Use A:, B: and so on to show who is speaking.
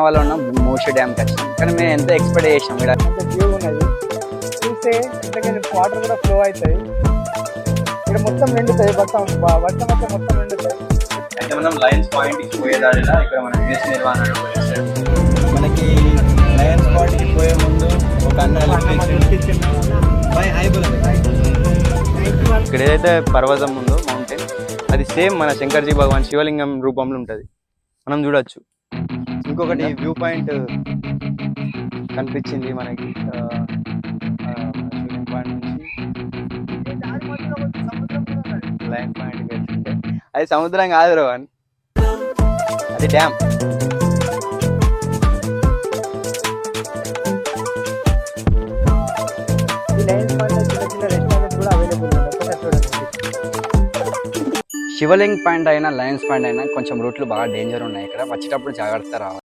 A: వాళ్ళు ఉన్నాం మోషి డ్యామ్ వచ్చినాం, కానీ మేము ఎంత ఎక్స్పెక్ట్ చేసాం ఇక్కడ
B: అంత వ్యూ ఉన్నది. చూస్తే ఇంతకీ వాటర్ కూడా ఫ్లో అవుతాయి. ఇక్కడ మొత్తం నిండుతాయి, వర్షం అయితే మొత్తం నిండుతాయి.
C: అయితే మనం లయన్స్ పాయింట్ కి పోయేదారిలా ఇక్కడ మన విఎస్ నిర్వాహణ
D: మనకి లయన్స్ పాయింట్ కి పోయే ముందు ఒక
A: ఇక్కడ ఏదైతే పర్వతం ఉందో మౌంటైన్, అది సేమ్ మన శంకర్జీ భగవాన్ శివలింగం రూపంలో ఉంటుంది, మనం చూడొచ్చు. ఇంకొకటి వ్యూ పాయింట్ కనిపించింది మనకి శివలింగం పాయింట్ నుంచి లయన్ పాయింట్కి వెళ్తుంటే అది సముద్రం కాదు రోహన్, అది డ్యామ్.
B: ఈ లయన్స్ పాయింట్ చిన్న చిన్న రెస్టారెంట్స్ కూడా అవైలబుల్ ఉన్నాయి. చూడండి.
A: శివలింగ్ పాయింట్ అయినా లయన్స్ పాయింట్ అయినా కొంచెం రూట్లు బాగా డేంజర్ ఉన్నాయి, ఇక్కడ వచ్చేటప్పుడు జాగ్రత్త రావాలి.